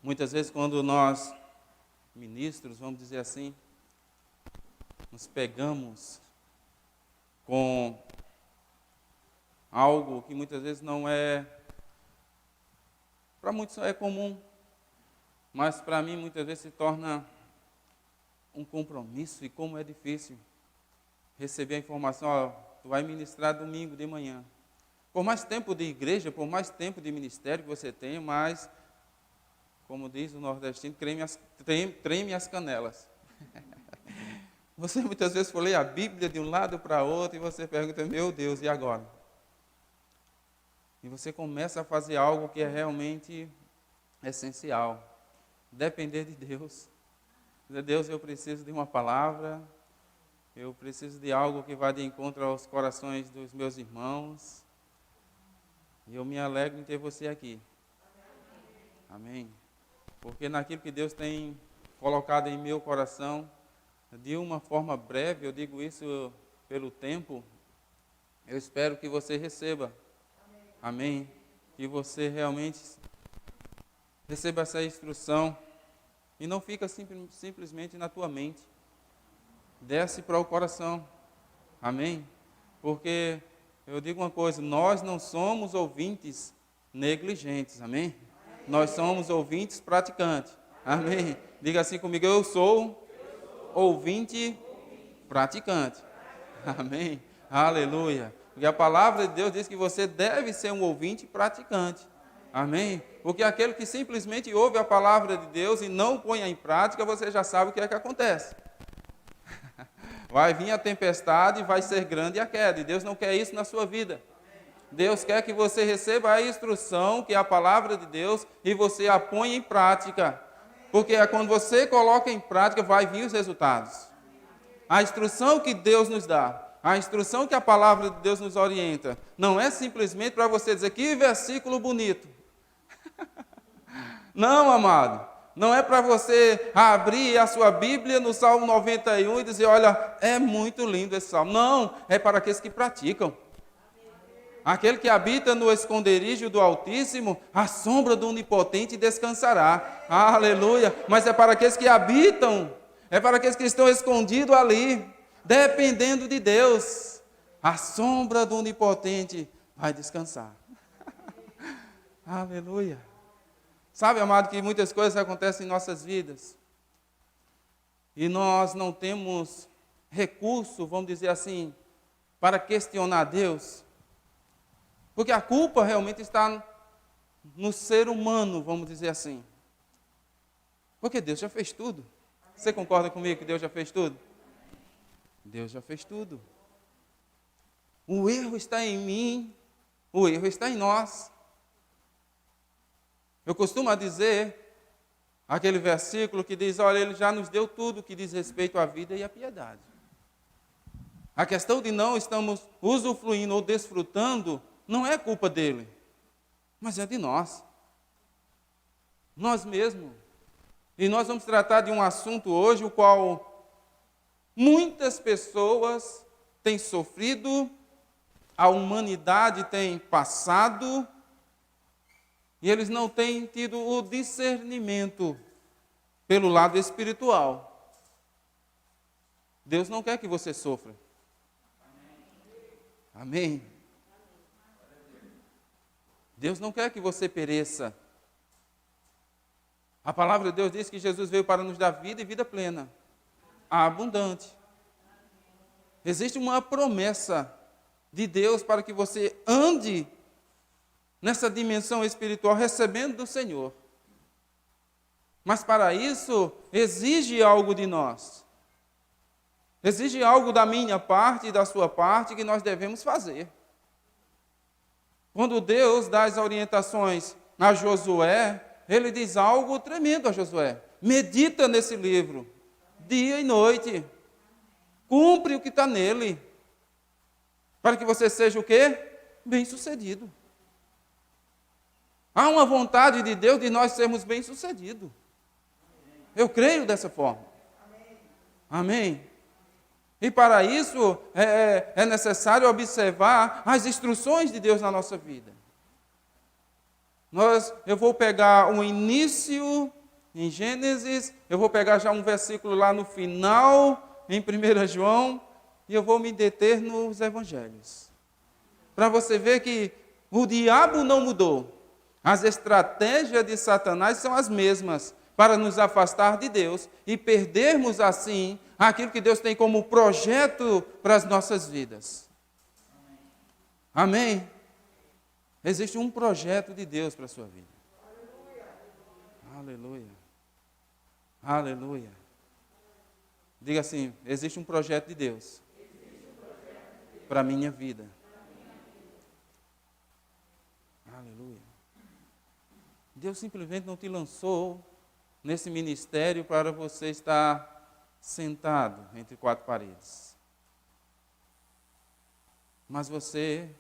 Muitas vezes quando nós, ministros, vamos dizer assim, nos pegamos com algo que muitas vezes não é, para muitos é comum, mas para mim muitas vezes se torna um compromisso, e como é difícil receber a informação, ó, tu vai ministrar domingo de manhã. Por mais tempo de igreja, por mais tempo de ministério que você tenha, mas, como diz o nordestino, treme as canelas. Você muitas vezes for ler a Bíblia de um lado para outro e você pergunta, meu Deus, e agora? E você começa a fazer algo que é realmente essencial. Depender de Deus. Dizer, Deus, eu preciso de uma palavra, eu preciso de algo que vá de encontro aos corações dos meus irmãos. E eu me alegro em ter você aqui. Amém. Porque naquilo que Deus tem colocado em meu coração, de uma forma breve, eu digo isso pelo tempo, eu espero que você receba. Amém. Que você realmente receba essa instrução e não fica simplesmente na tua mente. Desce para o coração. Amém. Porque eu digo uma coisa, nós não somos ouvintes negligentes. Amém. Nós somos ouvintes praticantes. Amém. Diga assim comigo, eu sou ouvinte praticante. Amém. Aleluia. Porque a palavra de Deus diz que você deve ser um ouvinte praticante. Amém. Porque aquele que simplesmente ouve a palavra de Deus e não põe em prática, você já sabe o que é que acontece. Vai vir a tempestade, vai ser grande a queda. E Deus não quer isso na sua vida. Deus quer que você receba a instrução, que é a palavra de Deus, e você a ponha em prática. Porque é quando você coloca em prática, vai vir os resultados. A instrução que Deus nos dá, a instrução que a palavra de Deus nos orienta, não é simplesmente para você dizer, que versículo bonito. Não, amado. Não é para você abrir a sua Bíblia no Salmo 91 e dizer, olha, é muito lindo esse salmo. Não, é para aqueles que praticam. Aquele que habita no esconderijo do Altíssimo, a sombra do Onipotente descansará. Aleluia. Mas é para aqueles que habitam, é para aqueles que estão escondidos ali, dependendo de Deus. A sombra do Onipotente vai descansar. Aleluia. Sabe, amado, que muitas coisas acontecem em nossas vidas. E nós não temos recurso, vamos dizer assim, para questionar Deus. Porque a culpa realmente está no ser humano, vamos dizer assim. Porque Deus já fez tudo. Você concorda comigo que Deus já fez tudo? Deus já fez tudo. O erro está em mim, o erro está em nós. Eu costumo dizer aquele versículo que diz, olha, Ele já nos deu tudo que diz respeito à vida e à piedade. A questão de não estamos usufruindo ou desfrutando não é culpa dele, mas é de nós. Nós mesmos. E nós vamos tratar de um assunto hoje, o qual muitas pessoas têm sofrido, a humanidade tem passado, e eles não têm tido o discernimento pelo lado espiritual. Deus não quer que você sofra. Amém. Deus não quer que você pereça. A palavra de Deus diz que Jesus veio para nos dar vida e vida plena, abundante. Existe uma promessa de Deus para que você ande nessa dimensão espiritual, recebendo do Senhor. Mas para isso, exige algo de nós. Exige algo da minha parte e da sua parte que nós devemos fazer. Quando Deus dá as orientações a Josué, Ele diz algo tremendo a Josué. Medita nesse livro, dia e noite. Cumpre o que está nele. Para que você seja o quê? Bem-sucedido. Há uma vontade de Deus de nós sermos bem-sucedidos. Eu creio dessa forma. Amém. E para isso é necessário observar as instruções de Deus na nossa vida. Eu vou pegar o início em Gênesis, eu vou pegar já um versículo lá no final, em 1 João, e eu vou me deter nos evangelhos. Para você ver que o diabo não mudou. As estratégias de Satanás são as mesmas, para nos afastar de Deus e perdermos assim aquilo que Deus tem como projeto para as nossas vidas. Amém? Existe um projeto de Deus para a sua vida. Aleluia. Aleluia. Diga assim, existe um projeto de Deus para a minha vida. Aleluia. Deus simplesmente não te lançou nesse ministério para você estar sentado entre quatro paredes. Mas você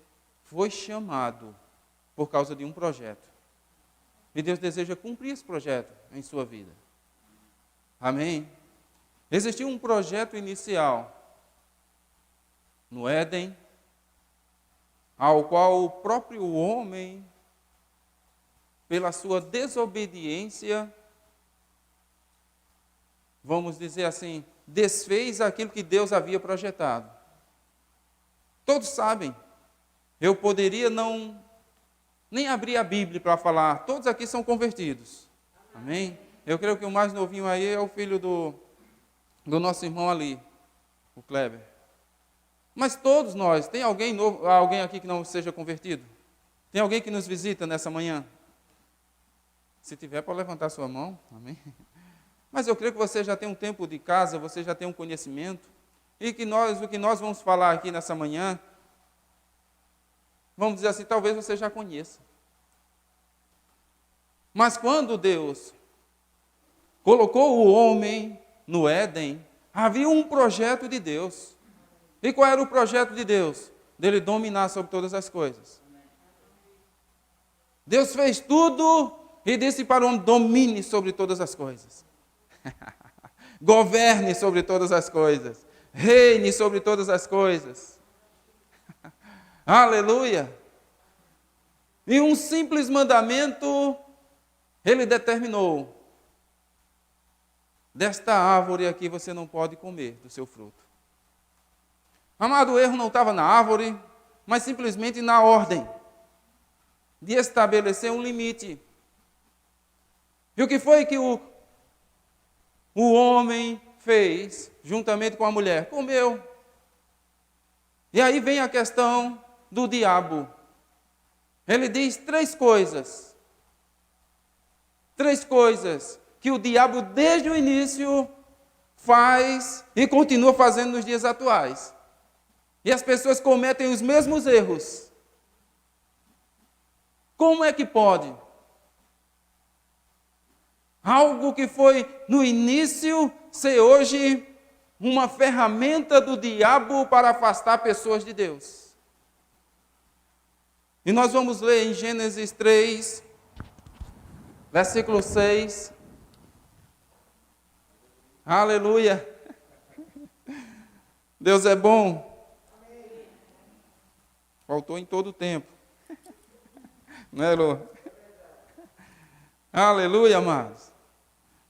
foi chamado por causa de um projeto. E Deus deseja cumprir esse projeto em sua vida. Amém? Existiu um projeto inicial no Éden, ao qual o próprio homem, pela sua desobediência, vamos dizer assim, desfez aquilo que Deus havia projetado. Todos sabem, eu poderia nem abrir a Bíblia para falar, todos aqui são convertidos. Amém? Eu creio que o mais novinho aí é o filho do nosso irmão ali, o Kleber. Mas todos nós, tem alguém novo, alguém aqui que não seja convertido? Tem alguém que nos visita nessa manhã? Se tiver, pode levantar sua mão. Amém? Mas eu creio que você já tem um tempo de casa, você já tem um conhecimento, e que o que nós vamos falar aqui nessa manhã, vamos dizer assim, talvez você já conheça. Mas quando Deus colocou o homem no Éden, havia um projeto de Deus. E qual era o projeto de Deus? Dele dominar sobre todas as coisas. Deus fez tudo e disse para o homem, domine sobre todas as coisas. Governe sobre todas as coisas. Reine sobre todas as coisas. Aleluia. E um simples mandamento, ele determinou. Desta árvore aqui você não pode comer do seu fruto. Amado, o erro não estava na árvore, mas simplesmente na ordem de estabelecer um limite. E o que foi que o homem fez, juntamente com a mulher? Comeu. E aí vem a questão do diabo. Ele diz três coisas. Três coisas que o diabo, desde o início, faz e continua fazendo nos dias atuais. E as pessoas cometem os mesmos erros. Como é que pode? Algo que foi no início ser hoje uma ferramenta do diabo para afastar pessoas de Deus. E nós vamos ler em Gênesis 3, versículo 6. Aleluia. Deus é bom. Faltou em todo o tempo. Não é, Lô? Aleluia, amados.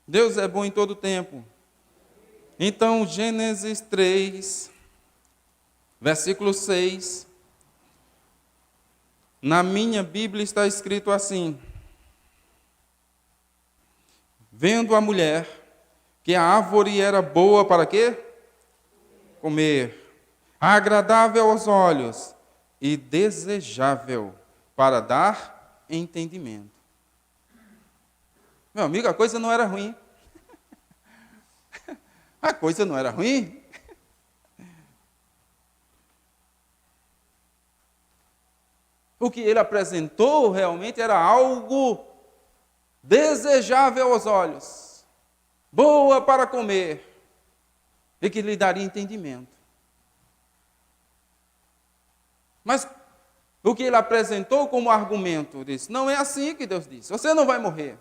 Deus é bom em todo o tempo. Então, Gênesis 3, versículo 6. Na minha Bíblia está escrito assim: vendo a mulher que a árvore era boa para quê? Comer, agradável aos olhos e desejável para dar entendimento. Meu amigo, a coisa não era ruim. A coisa não era ruim. O que ele apresentou realmente era algo desejável aos olhos, boa para comer, e que lhe daria entendimento. Mas o que ele apresentou como argumento, disse, não é assim que Deus disse, você não vai morrer.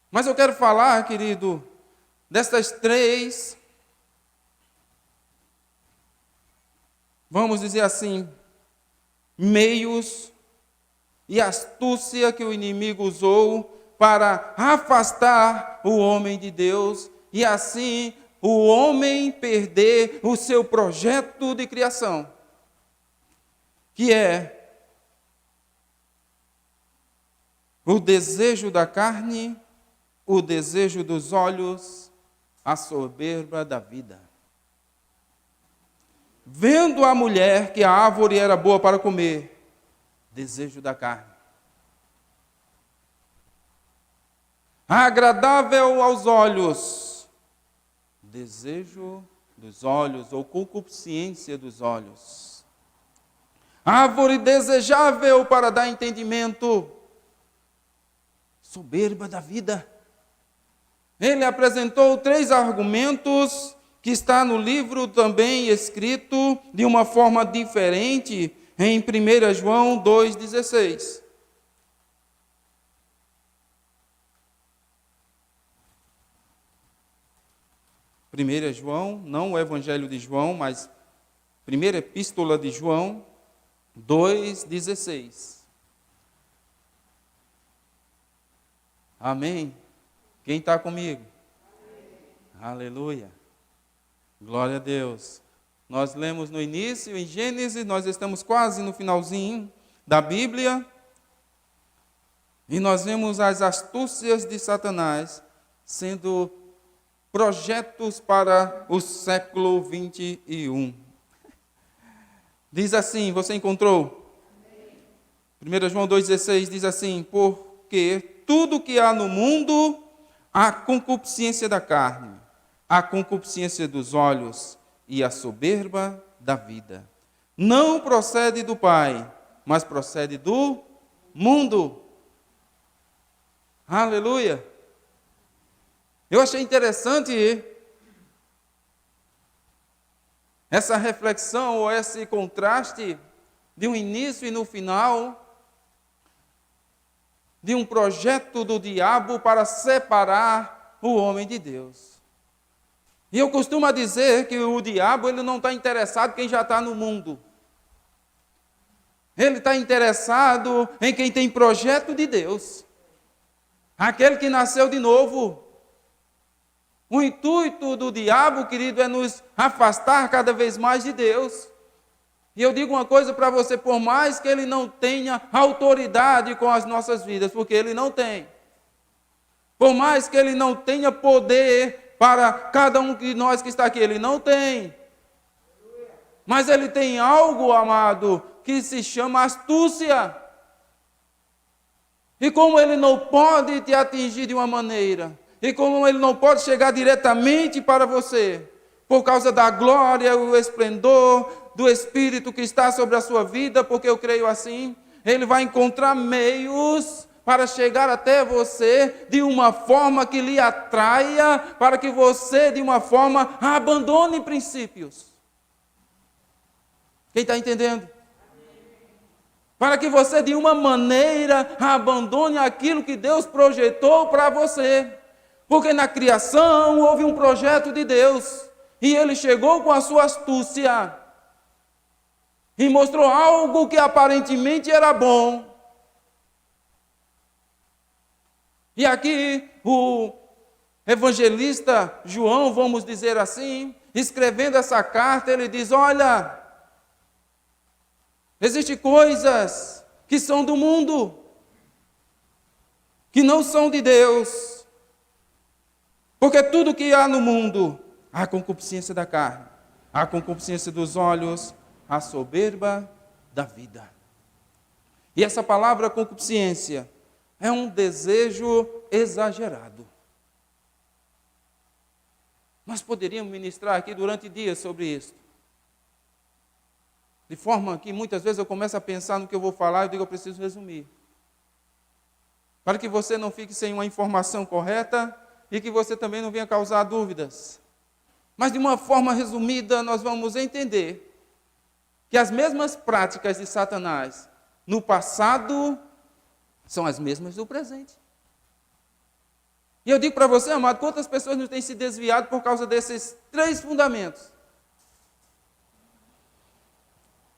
Mas eu quero falar, querido, destas três, vamos dizer assim, meios e astúcia que o inimigo usou para afastar o homem de Deus e assim o homem perder o seu projeto de criação, que é o desejo da carne, o desejo dos olhos, a soberba da vida. Vendo a mulher que a árvore era boa para comer, desejo da carne. Agradável aos olhos, desejo dos olhos ou concupiscência dos olhos. Árvore desejável para dar entendimento, soberba da vida. Ele apresentou 3 argumentos que está no livro também escrito de uma forma diferente em 1 João 2,16. Primeira João, não o Evangelho de João, mas primeira Epístola de João 2,16. Amém? Quem está comigo? Amém. Aleluia. Glória a Deus. Nós lemos no início, em Gênesis, nós estamos quase no finalzinho da Bíblia, e nós vemos as astúcias de Satanás sendo projetos para o século 21. Diz assim, você encontrou? 1 João 2,16 diz assim, porque tudo que há no mundo, a concupiscência da carne, a concupiscência dos olhos e a soberba da vida, não procede do Pai, mas procede do mundo. Aleluia! Eu achei interessante essa reflexão ou esse contraste de um início e no final de um projeto do diabo para separar o homem de Deus. E eu costumo dizer que o diabo ele não está interessado em quem já está no mundo. Ele está interessado em quem tem projeto de Deus. Aquele que nasceu de novo. O intuito do diabo, querido, é nos afastar cada vez mais de Deus. E eu digo uma coisa para você, por mais que ele não tenha autoridade com as nossas vidas, porque ele não tem. Por mais que ele não tenha poder para cada um de nós que está aqui, ele não tem. Mas ele tem algo, amado, que se chama astúcia. E como ele não pode te atingir de uma maneira, e como ele não pode chegar diretamente para você, por causa da glória, o esplendor do Espírito que está sobre a sua vida, porque eu creio assim, ele vai encontrar meios para chegar até você de uma forma que lhe atraia, para que você, de uma forma, abandone princípios. Quem está entendendo? Para que você, de uma maneira, abandone aquilo que Deus projetou para você. Porque na criação houve um projeto de Deus. E ele chegou com a sua astúcia. E mostrou algo que aparentemente era bom. E aqui o evangelista João, vamos dizer assim, escrevendo essa carta, ele diz, olha, existem coisas que são do mundo, que não são de Deus. Porque tudo que há no mundo, a concupiscência da carne, a concupiscência dos olhos, a soberba da vida. E essa palavra concupiscência é um desejo exagerado. Nós poderíamos ministrar aqui durante dias sobre isso. De forma que muitas vezes eu começo a pensar no que eu vou falar e digo, eu preciso resumir. Para que você não fique sem uma informação correta e que você também não venha causar dúvidas. Mas de uma forma resumida, nós vamos entender que as mesmas práticas de Satanás no passado são as mesmas do presente. E eu digo para você, amado, quantas pessoas não têm se desviado por causa desses 3 fundamentos?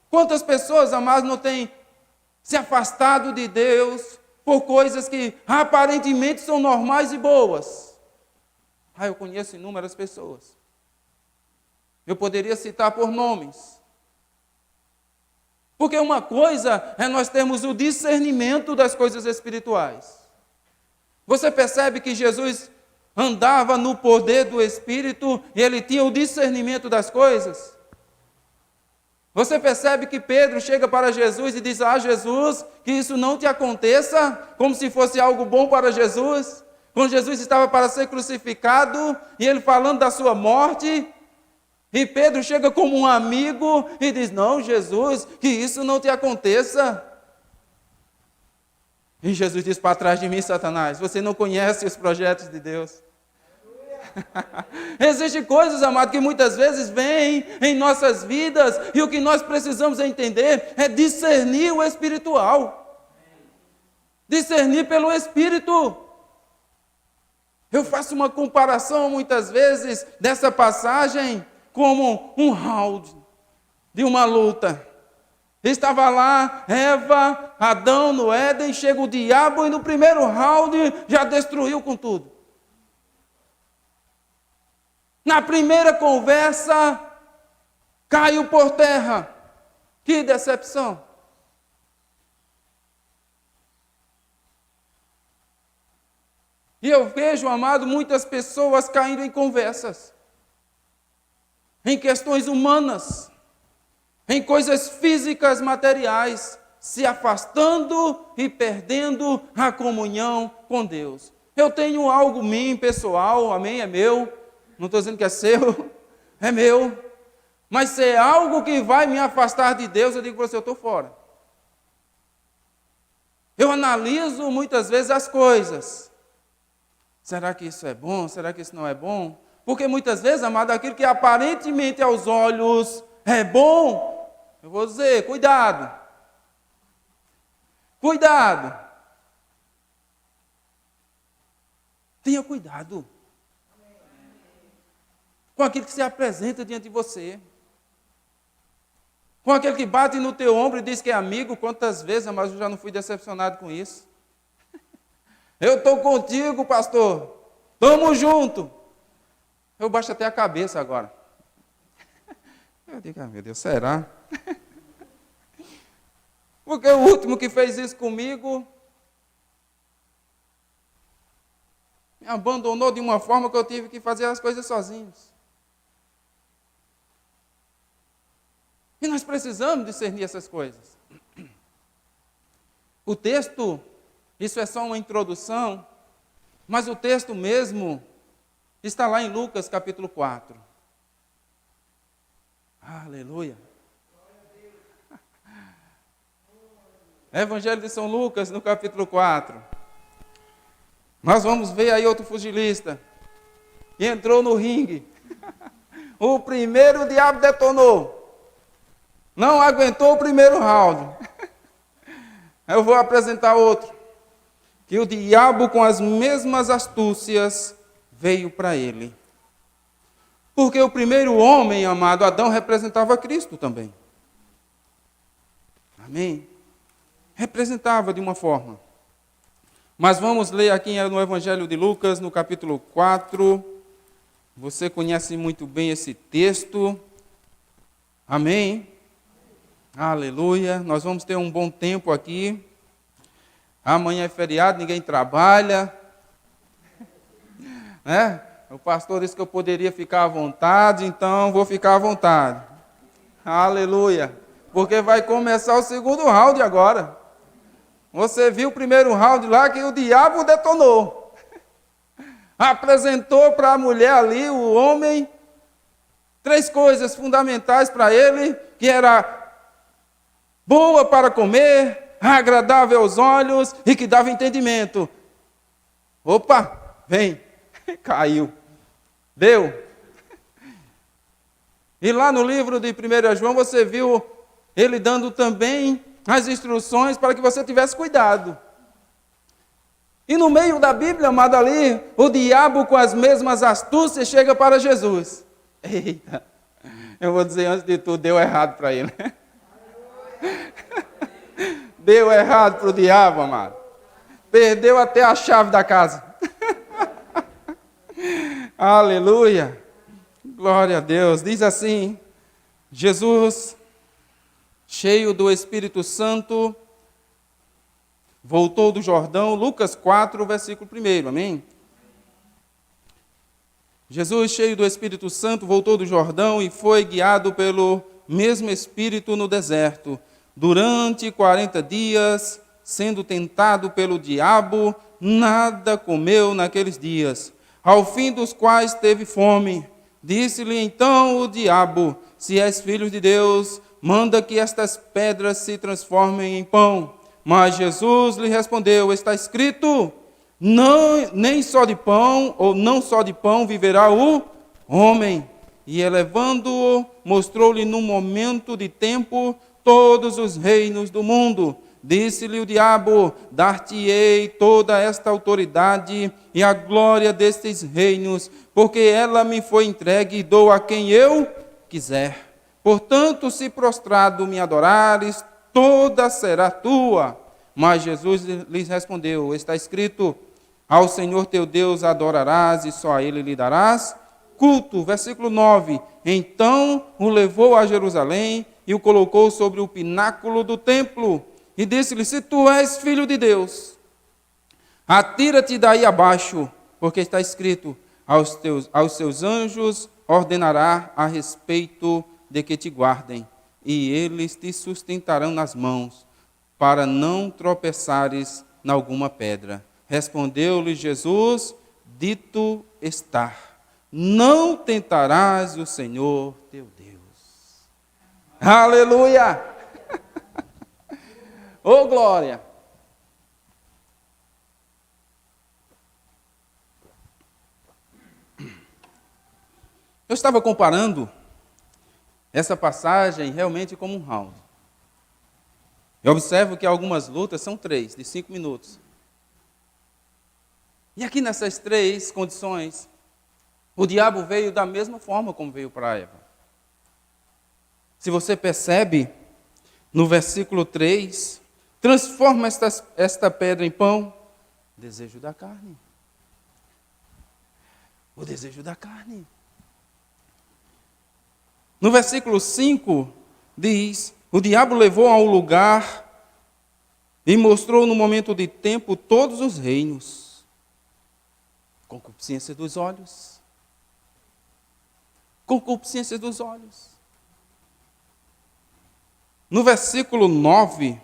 Quantas pessoas, amados, não têm se afastado de Deus por coisas que aparentemente são normais e boas. Eu conheço inúmeras pessoas. Eu poderia citar por nomes. Porque uma coisa é nós termos o discernimento das coisas espirituais. Você percebe que Jesus andava no poder do Espírito e ele tinha o discernimento das coisas? Você percebe que Pedro chega para Jesus e diz: Jesus, que isso não te aconteça, como se fosse algo bom para Jesus. Quando Jesus estava para ser crucificado, e ele falando da sua morte, e Pedro chega como um amigo e diz: não, Jesus, que isso não te aconteça. E Jesus diz: para trás de mim, Satanás, você não conhece os projetos de Deus. Existem coisas, amado, que muitas vezes vêm em nossas vidas, e o que nós precisamos entender é discernir o espiritual. Discernir pelo Espírito. Eu faço uma comparação muitas vezes dessa passagem como um round de uma luta. Estava lá Eva, Adão no Éden, chega o diabo e no primeiro round já destruiu com tudo. Na primeira conversa, caiu por terra. Que decepção. E eu vejo, amado, muitas pessoas caindo em conversas, em questões humanas, em coisas físicas, materiais, se afastando e perdendo a comunhão com Deus. Eu tenho algo mim, pessoal, amém, é meu. Não estou dizendo que é seu, é meu. Mas se é algo que vai me afastar de Deus, eu digo para você, eu estou fora. Eu analiso muitas vezes as coisas. Será que isso é bom? Será que isso não é bom? Porque muitas vezes, amado, aquilo que aparentemente aos olhos é bom, eu vou dizer, cuidado. Cuidado. Tenha cuidado com aquilo que se apresenta diante de você. Com aquele que bate no teu ombro e diz que é amigo. Quantas vezes, mas eu já não fui decepcionado com isso. Eu estou contigo, pastor. Estamos juntos. Eu baixo até a cabeça agora. Eu digo, meu Deus, será? Porque o último que fez isso comigo me abandonou de uma forma que eu tive que fazer as coisas sozinhos. E nós precisamos discernir essas coisas. O texto, isso é só uma introdução, mas o texto mesmo está lá em Lucas capítulo 4. Aleluia. Evangelho de São Lucas, no capítulo 4. Nós vamos ver aí outro pugilista. E entrou no ringue. O primeiro o diabo detonou. Não aguentou o primeiro round. Eu vou apresentar outro. Que o diabo, com as mesmas astúcias, veio para ele. Porque o primeiro homem, amado Adão, representava Cristo também. Amém? Representava de uma forma. Mas vamos ler aqui no Evangelho de Lucas, no capítulo 4. Você conhece muito bem esse texto. Amém? Aleluia. Nós vamos ter um bom tempo aqui. Amanhã é feriado, ninguém trabalha. Né? O pastor disse que eu poderia ficar à vontade, então vou ficar à vontade. Aleluia. Porque vai começar o segundo round agora. Você viu o primeiro round lá que o diabo detonou. Apresentou para a mulher ali, o homem, 3 coisas fundamentais para ele, que era boa para comer, agradável aos olhos e que dava entendimento. Opa, vem. Caiu. Deu. E lá no livro de 1 João você viu ele dando também as instruções para que você tivesse cuidado. E no meio da Bíblia, amado, ali, o diabo com as mesmas astúcias chega para Jesus. Eita, eu vou dizer antes de tudo, deu errado para ele. Deu errado para o diabo, amado. Perdeu até a chave da casa. Aleluia. Glória a Deus. Diz assim, Jesus, cheio do Espírito Santo, voltou do Jordão, Lucas 4, versículo 1, amém? Jesus, cheio do Espírito Santo, voltou do Jordão e foi guiado pelo mesmo Espírito no deserto. Durante 40 dias, sendo tentado pelo diabo, nada comeu naqueles dias, ao fim dos quais teve fome. Disse-lhe então o diabo, se és filho de Deus, manda que estas pedras se transformem em pão. Mas Jesus lhe respondeu, está escrito, nem só de pão, ou não só de pão viverá o homem. E elevando-o, mostrou-lhe num momento de tempo todos os reinos do mundo. Disse-lhe o diabo, dar-te-ei toda esta autoridade e a glória destes reinos, porque ela me foi entregue e dou a quem eu quiser. Portanto, se prostrado me adorares, toda será tua. Mas Jesus lhes respondeu, está escrito, ao Senhor teu Deus adorarás e só a Ele lhe darás culto. Versículo 9, então o levou a Jerusalém e o colocou sobre o pináculo do templo. E disse-lhe, se tu és filho de Deus, atira-te daí abaixo, porque está escrito, aos seus anjos ordenará a respeito de que te guardem, e eles te sustentarão nas mãos, para não tropeçares em alguma pedra. Respondeu-lhe Jesus, dito está, não tentarás o Senhor teu Deus. Aleluia! Ô glória! Eu estava comparando essa passagem realmente como um round. Eu observo que algumas lutas são 3, de 5 minutos. E aqui nessas 3 condições, o diabo veio da mesma forma como veio para Eva. Se você percebe, no versículo 3, transforma esta pedra em pão. Desejo da carne. O desejo da carne. No versículo 5, diz, o diabo levou a um lugar e mostrou no momento de tempo todos os reinos. Concupiscência dos olhos. Concupiscência dos olhos. No versículo 9,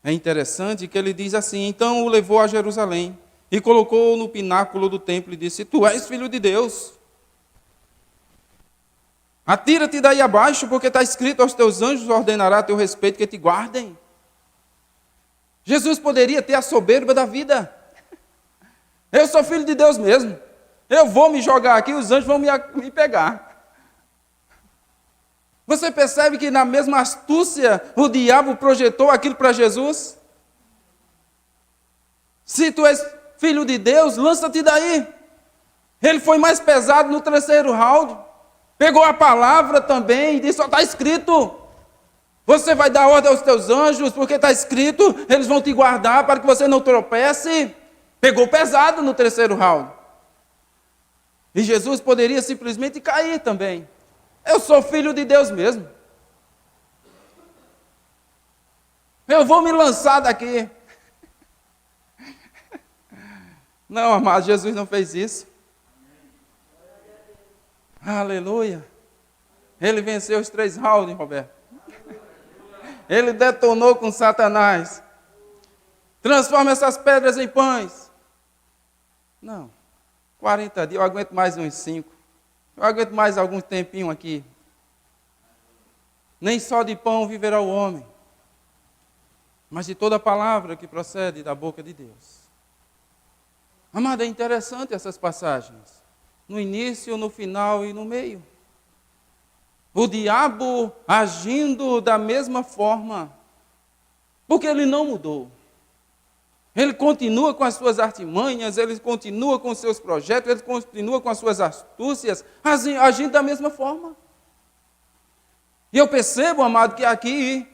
é interessante que ele diz assim, então o levou a Jerusalém e colocou no pináculo do templo e disse, tu és filho de Deus. Atira-te daí abaixo, porque está escrito, aos teus anjos ordenará a teu respeito que te guardem. Jesus poderia ter a soberba da vida. Eu sou filho de Deus mesmo. Eu vou me jogar aqui, os anjos vão me pegar. Você percebe que na mesma astúcia o diabo projetou aquilo para Jesus? Se tu és filho de Deus, lança-te daí. Ele foi mais pesado no terceiro round. Pegou a palavra também e disse, só está escrito. Você vai dar ordem aos teus anjos, porque está escrito, eles vão te guardar para que você não tropece. Pegou pesado no terceiro round. E Jesus poderia simplesmente cair também. Eu sou filho de Deus mesmo. Eu vou me lançar daqui. Não, amado, Jesus não fez isso. Aleluia. Ele venceu os 3 rounds, Roberto. Ele detonou com Satanás. Transforma essas pedras em pães. Não. 40 dias, eu aguento mais uns 5. Eu aguento mais algum tempinho aqui. Nem só de pão viverá o homem, mas de toda palavra que procede da boca de Deus. Amado, é interessante essas passagens. No início, no final e no meio. O diabo agindo da mesma forma, porque ele não mudou. Ele continua com as suas artimanhas, ele continua com os seus projetos, ele continua com as suas astúcias, agindo da mesma forma. E eu percebo, amado, que aqui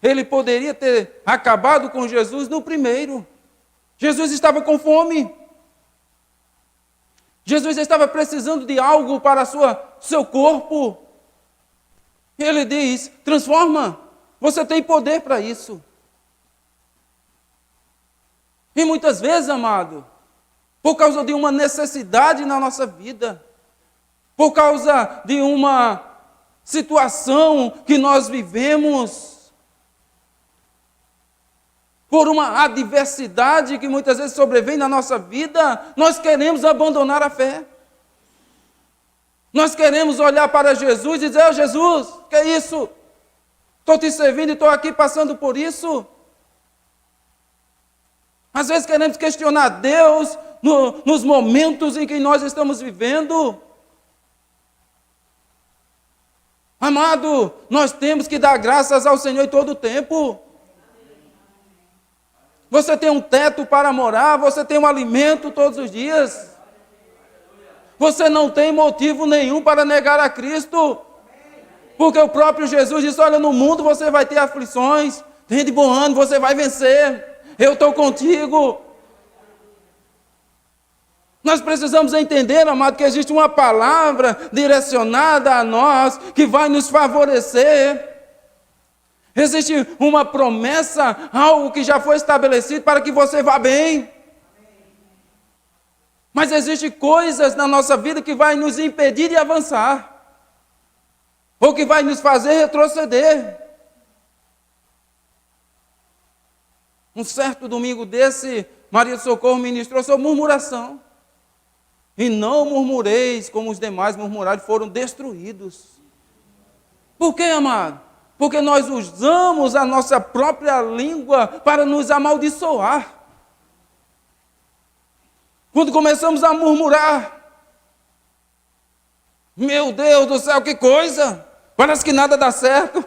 Ele poderia ter acabado com Jesus no primeiro. Jesus estava com fome. Jesus estava precisando de algo para seu corpo. Ele diz: transforma, você tem poder para isso. E muitas vezes, amado, por causa de uma necessidade na nossa vida, por causa de uma situação que nós vivemos, por uma adversidade que muitas vezes sobrevém na nossa vida, nós queremos abandonar a fé. Nós queremos olhar para Jesus e dizer: oh, Jesus, que é isso? Estou te servindo e estou aqui passando por isso. Às vezes queremos questionar Deus nos momentos em que nós estamos vivendo. Amado, nós temos que dar graças ao Senhor em todo o tempo. Você tem um teto para morar, você tem um alimento todos os dias. Você não tem motivo nenhum para negar a Cristo. Porque o próprio Jesus disse: olha, no mundo você vai ter aflições, tem de bom ânimo, você vai vencer. Eu estou contigo. Nós precisamos entender, amado, que existe uma palavra direcionada a nós que vai nos favorecer. Existe uma promessa, algo que já foi estabelecido para que você vá bem. Mas existem coisas na nossa vida que vai nos impedir de avançar, ou que vai nos fazer retroceder. Um certo domingo desse, Maria do Socorro ministrou sobre murmuração. E não murmureis como os demais murmuraram, foram destruídos. Por quê, amado? Porque nós usamos a nossa própria língua para nos amaldiçoar. Quando começamos a murmurar, meu Deus do céu, que coisa! Parece que nada dá certo.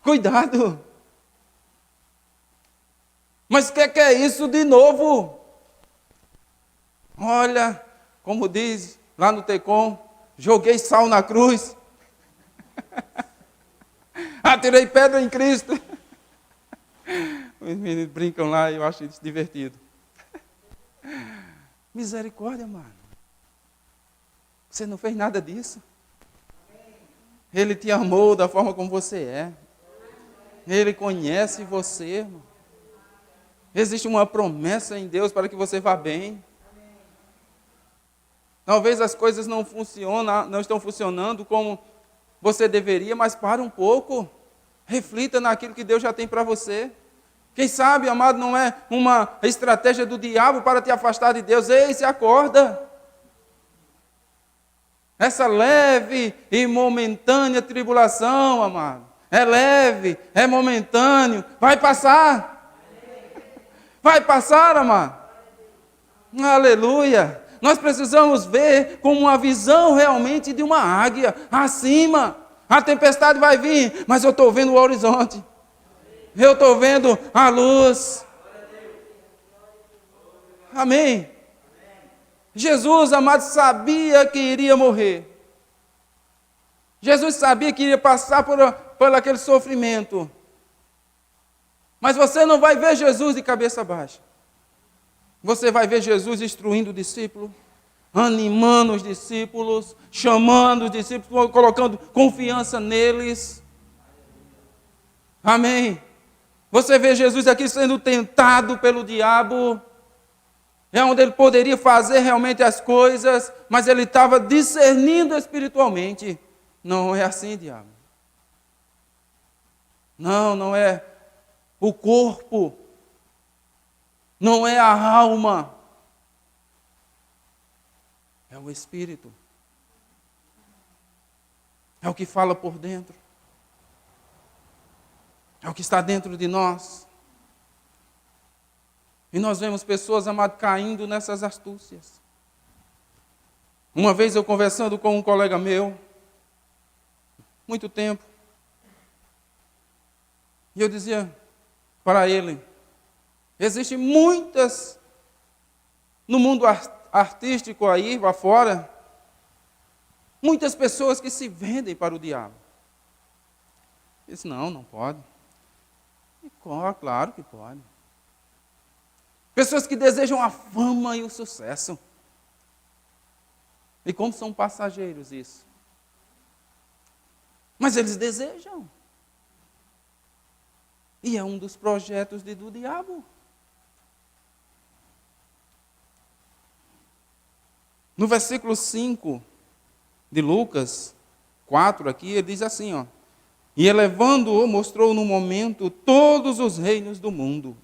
Cuidado! Mas o que é isso de novo? Olha, como diz lá no Tecom, joguei sal na cruz. Atirei pedra em Cristo. Os meninos brincam lá e eu acho isso divertido. Misericórdia, mano. Você não fez nada disso. Ele te amou da forma como você é. Ele conhece você, irmão. Existe uma promessa em Deus para que você vá bem. Talvez as coisas não estão funcionando como você deveria, mas para um pouco. Reflita naquilo que Deus já tem para você. Quem sabe, amado, não é uma estratégia do diabo para te afastar de Deus. Ei, se acorda. Essa leve e momentânea tribulação, amado, é leve, é momentâneo, vai passar. Vai passar, amado. Aleluia. Nós precisamos ver com uma visão realmente de uma águia, acima. A tempestade vai vir, mas eu estou vendo o horizonte. Eu estou vendo a luz. Amém. Jesus, amado, sabia que iria morrer. Jesus sabia que iria passar por aquele sofrimento. Mas você não vai ver Jesus de cabeça baixa. Você vai ver Jesus instruindo o discípulo, animando os discípulos, chamando os discípulos, colocando confiança neles. Amém. Você vê Jesus aqui sendo tentado pelo diabo. É onde ele poderia fazer realmente as coisas, mas ele estava discernindo espiritualmente. Não é assim, diabo. Não é o corpo, não é a alma, é o espírito. É o que fala por dentro. É o que está dentro de nós. E nós vemos pessoas, amados, caindo nessas astúcias. Uma vez eu conversando com um colega meu, muito tempo, e eu dizia para ele, existem muitas, no mundo artístico aí, lá fora, muitas pessoas que se vendem para o diabo. Ele disse, não, não pode. E, claro que pode. Pessoas que desejam a fama e o sucesso. E como são passageiros isso? Mas eles desejam. E é um dos projetos do diabo. No versículo 5 de Lucas 4 aqui, ele diz assim, ó. E elevando-o, mostrou no momento todos os reinos do mundo.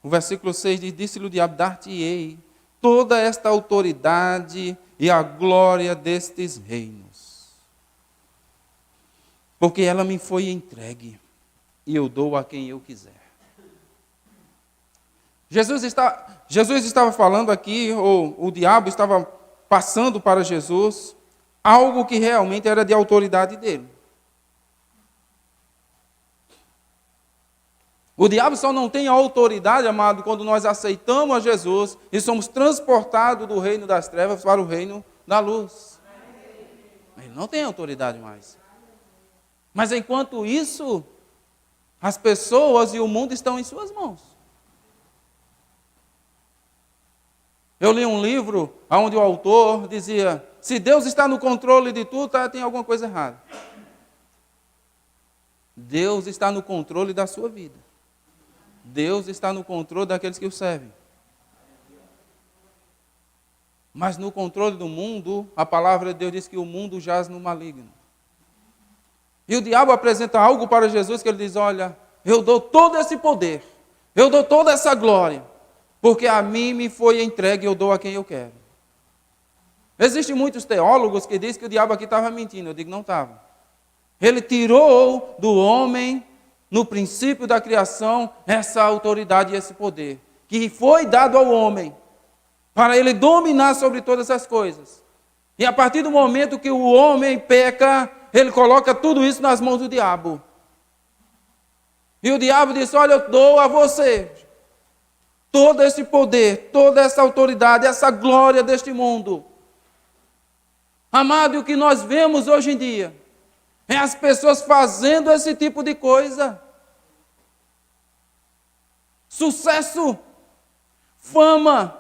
O versículo 6 diz, disse-lhe o diabo, dar-te-ei toda esta autoridade e a glória destes reinos. Porque ela me foi entregue, e eu dou a quem eu quiser. Jesus estava falando aqui, ou o diabo estava passando para Jesus, algo que realmente era de autoridade dele. O diabo só não tem autoridade, amado, quando nós aceitamos a Jesus e somos transportados do reino das trevas para o reino da luz. Ele não tem autoridade mais. Mas enquanto isso, as pessoas e o mundo estão em suas mãos. Eu li um livro onde o autor dizia, se Deus está no controle de tudo, tem alguma coisa errada. Deus está no controle da sua vida. Deus está no controle daqueles que o servem. Mas no controle do mundo, a palavra de Deus diz que o mundo jaz no maligno. E o diabo apresenta algo para Jesus que ele diz, olha, eu dou todo esse poder, eu dou toda essa glória, porque a mim me foi entregue e eu dou a quem eu quero. Existem muitos teólogos que dizem que o diabo aqui estava mentindo. Eu digo, não estava. Ele tirou do homem, no princípio da criação, essa autoridade e esse poder, que foi dado ao homem, para ele dominar sobre todas as coisas. E a partir do momento que o homem peca, ele coloca tudo isso nas mãos do diabo. E o diabo disse, olha, eu dou a você todo esse poder, toda essa autoridade, essa glória deste mundo. Amado, e o que nós vemos hoje em dia é as pessoas fazendo esse tipo de coisa. Sucesso, fama,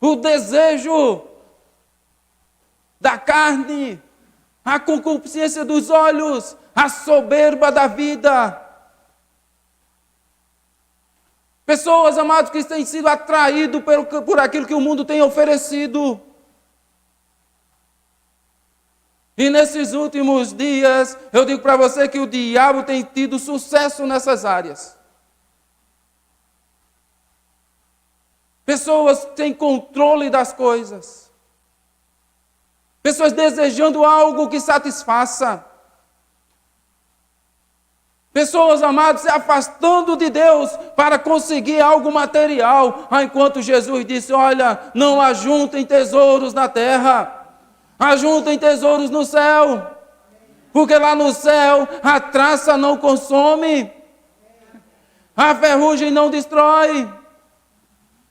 o desejo da carne, a concupiscência dos olhos, a soberba da vida. Pessoas, amados, que têm sido atraídos por aquilo que o mundo tem oferecido. E nesses últimos dias, eu digo para você que o diabo tem tido sucesso nessas áreas. Pessoas têm controle das coisas. Pessoas desejando algo que satisfaça. Pessoas, amados, se afastando de Deus para conseguir algo material. Enquanto Jesus disse, olha, não ajuntem tesouros na terra. Ajuntem tesouros no céu, porque lá no céu a traça não consome, a ferrugem não destrói.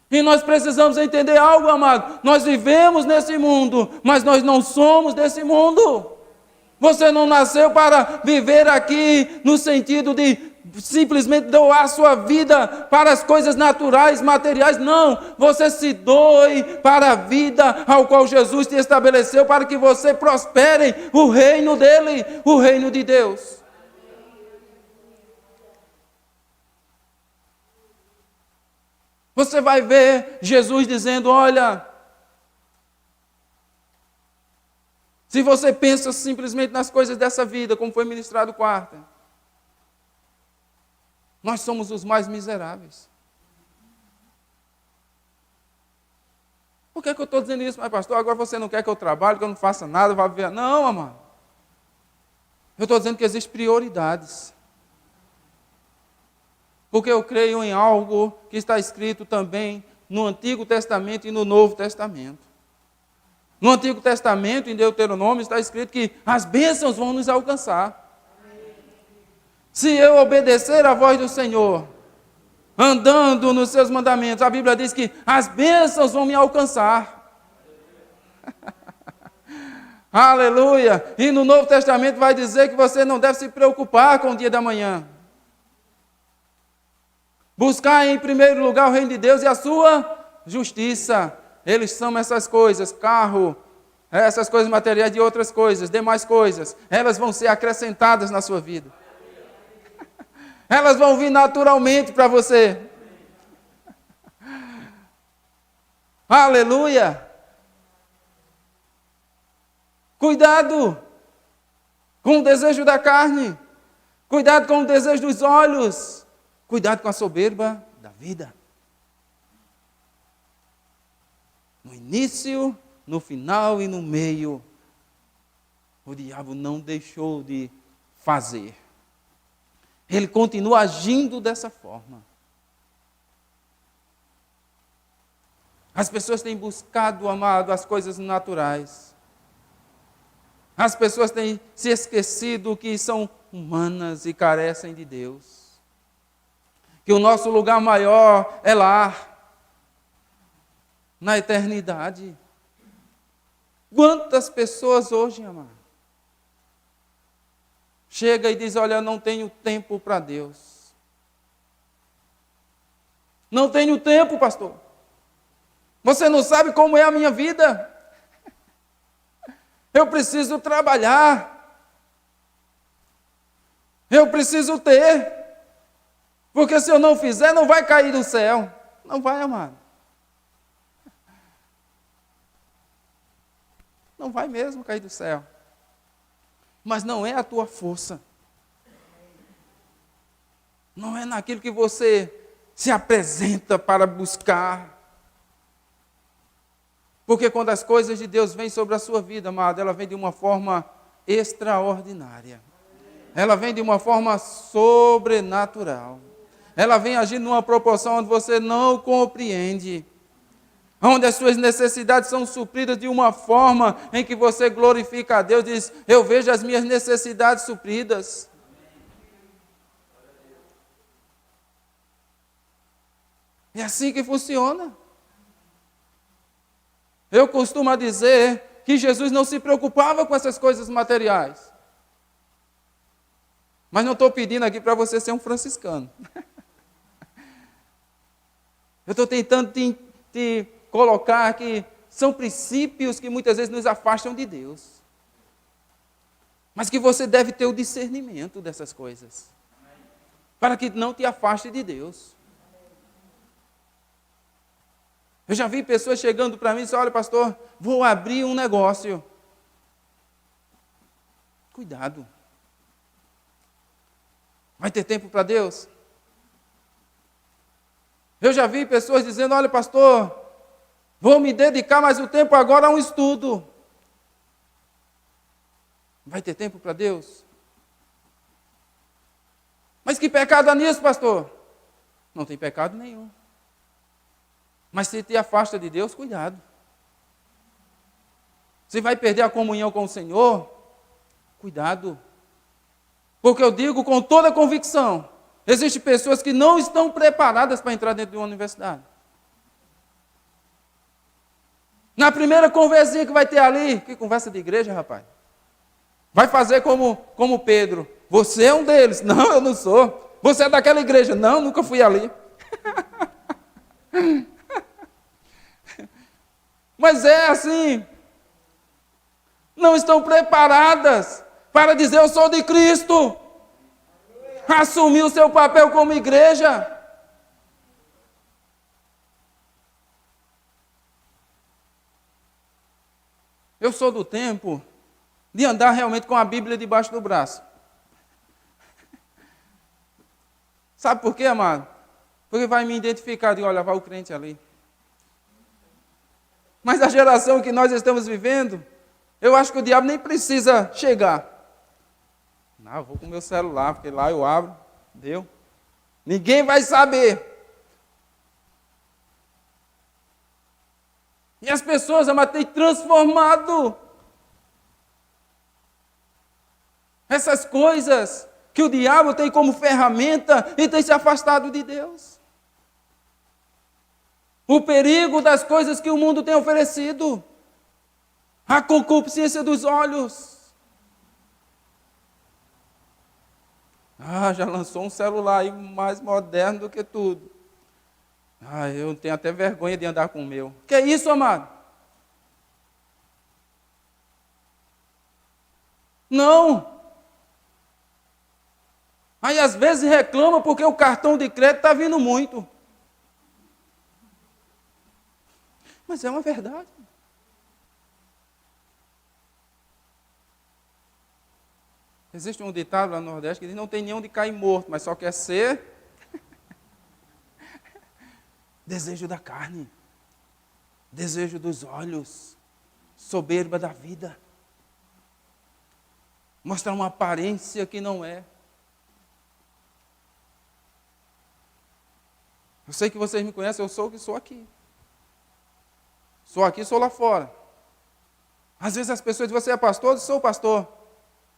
E nós precisamos entender algo, amado. Nós vivemos nesse mundo, mas nós não somos desse mundo. Você não nasceu para viver aqui no sentido de simplesmente doar sua vida para as coisas naturais, materiais. Não, você se doe para a vida ao qual Jesus te estabeleceu para que você prospere o reino dele, o reino de Deus. Você vai ver Jesus dizendo, olha, se você pensa simplesmente nas coisas dessa vida, como foi ministrado quarta, nós somos os mais miseráveis. Por que eu estou dizendo isso? Mas pastor, agora você não quer que eu trabalhe, que eu não faça nada, vá viver. Não, amado. Eu estou dizendo que existem prioridades. Porque eu creio em algo que está escrito também no Antigo Testamento e no Novo Testamento. No Antigo Testamento, em Deuteronômio, está escrito que as bênçãos vão nos alcançar. Se eu obedecer à voz do Senhor, andando nos seus mandamentos, a Bíblia diz que as bênçãos vão me alcançar. Aleluia! E no Novo Testamento vai dizer que você não deve se preocupar com o dia da manhã. Buscar em primeiro lugar o reino de Deus e a sua justiça. Eles são essas coisas, carro, essas coisas materiais e outras coisas, demais coisas. Elas vão ser acrescentadas na sua vida. Elas vão vir naturalmente para você. Aleluia! Cuidado com o desejo da carne. Cuidado com o desejo dos olhos. Cuidado com a soberba da vida. No início, no final e no meio, o diabo não deixou de fazer. Ele continua agindo dessa forma. As pessoas têm buscado, amado, as coisas naturais. As pessoas têm se esquecido que são humanas e carecem de Deus. Que o nosso lugar maior é lá, na eternidade. Quantas pessoas hoje, amado, chega e diz, olha, eu não tenho tempo para Deus. Não tenho tempo, pastor. Você não sabe como é a minha vida. Eu preciso trabalhar. Eu preciso ter. Porque se eu não fizer, não vai cair do céu. Não vai, amado. Não vai mesmo cair do céu. Mas não é a tua força. Não é naquilo que você se apresenta para buscar. Porque quando as coisas de Deus vêm sobre a sua vida, amado, ela vem de uma forma extraordinária. Ela vem de uma forma sobrenatural. Ela vem agindo numa proporção onde você não compreende. Onde as suas necessidades são supridas de uma forma em que você glorifica a Deus, diz, eu vejo as minhas necessidades supridas. É assim que funciona. Eu costumo dizer que Jesus não se preocupava com essas coisas materiais. Mas não estou pedindo aqui para você ser um franciscano. Eu estou tentando te colocar que são princípios que muitas vezes nos afastam de Deus. Mas que você deve ter o discernimento dessas coisas. Para que não te afaste de Deus. Eu já vi pessoas chegando para mim e dizendo, olha pastor, vou abrir um negócio. Cuidado. Vai ter tempo para Deus? Eu já vi pessoas dizendo, olha pastor, vou me dedicar mais o tempo agora a um estudo. Vai ter tempo para Deus? Mas que pecado há nisso, pastor? Não tem pecado nenhum. Mas se te afasta de Deus, cuidado. Se vai perder a comunhão com o Senhor, cuidado. Porque eu digo com toda convicção, existem pessoas que não estão preparadas para entrar dentro de uma universidade. Na primeira conversinha que vai ter ali, que conversa de igreja, rapaz? Vai fazer como Pedro. Você é um deles. Não, eu não sou. Você é daquela igreja. Não, nunca fui ali. Mas é assim. Não estão preparadas para dizer eu sou de Cristo. Assumir o seu papel como igreja. Eu sou do tempo de andar realmente com a Bíblia debaixo do braço. Sabe por quê, amado? Porque vai me identificar de olha, vai o crente ali. Mas a geração que nós estamos vivendo, eu acho que o diabo nem precisa chegar. Não, eu vou com o meu celular, porque lá eu abro, deu. Ninguém vai saber. E as pessoas, amado, têm transformado essas coisas que o diabo tem como ferramenta e tem se afastado de Deus. O perigo das coisas que o mundo tem oferecido. A concupiscência dos olhos. Já lançou um celular aí mais moderno do que tudo. Eu tenho até vergonha de andar com o meu. Que é isso, amado? Não. Aí às vezes reclama porque o cartão de crédito está vindo muito. Mas é uma verdade. Existe um ditado lá no Nordeste que diz: não tem nem onde cair morto, mas só quer ser desejo da carne, desejo dos olhos, soberba da vida. Mostrar uma aparência que não é. Eu sei que vocês me conhecem, eu sou o que sou aqui. Sou aqui, sou lá fora. Às vezes as pessoas dizem: você é pastor? Eu sou pastor.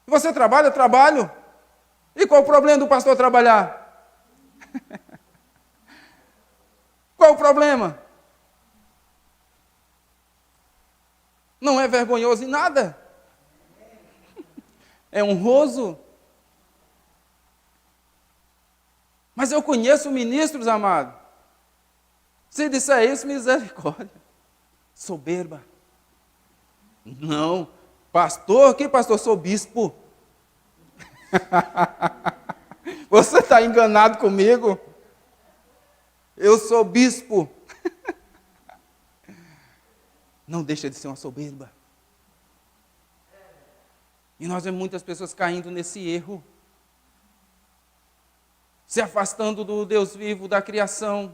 E você trabalha? Eu trabalho. E qual o problema do pastor trabalhar? Qual o problema? Não é vergonhoso em nada. É honroso. Mas eu conheço ministros, amado. Se disser isso, misericórdia. Soberba. Não. Pastor? Que pastor? Sou bispo. Você está enganado comigo? Eu sou bispo. Não deixa de ser uma soberba. E nós vemos muitas pessoas caindo nesse erro. Se afastando do Deus vivo, da criação.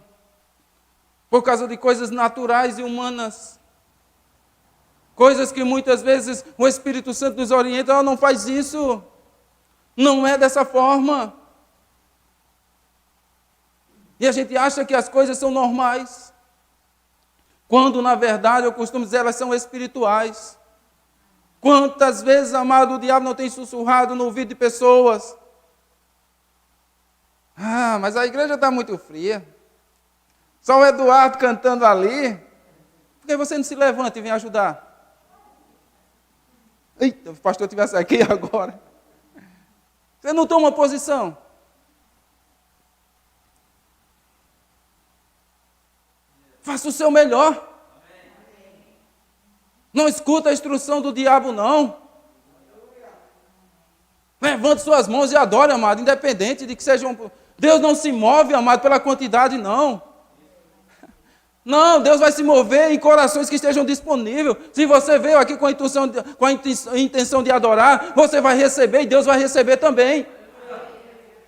Por causa de coisas naturais e humanas. Coisas que muitas vezes o Espírito Santo nos orienta: não faz isso. Não é dessa forma. E a gente acha que as coisas são normais. Quando, na verdade, eu costumo dizer, elas são espirituais. Quantas vezes, amado, o diabo não tem sussurrado no ouvido de pessoas: mas a igreja está muito fria. Só o Eduardo cantando ali. Por que você não se levanta e vem ajudar? Eita, se o pastor estivesse aqui agora. Você não toma posição. Faça o seu melhor. Não escuta a instrução do diabo, não. Levante suas mãos e adore, amado, independente de que sejam... Deus não se move, amado, pela quantidade, não. Não, Deus vai se mover em corações que estejam disponíveis. Se você veio aqui com a intenção de adorar, você vai receber e Deus vai receber também.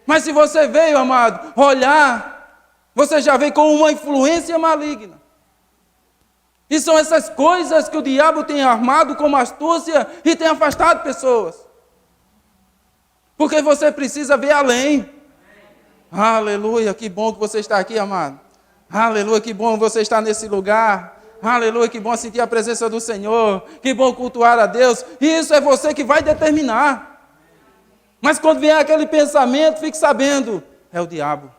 Mas se você veio, amado, olhar, você já veio com uma influência maligna. E são essas coisas que o diabo tem armado como astúcia e tem afastado pessoas. Porque você precisa ver além. Aleluia, que bom que você está aqui, amado. Aleluia, que bom você estar nesse lugar. Aleluia, que bom sentir a presença do Senhor. Que bom cultuar a Deus. E isso é você que vai determinar. Mas quando vier aquele pensamento, fique sabendo, é o diabo.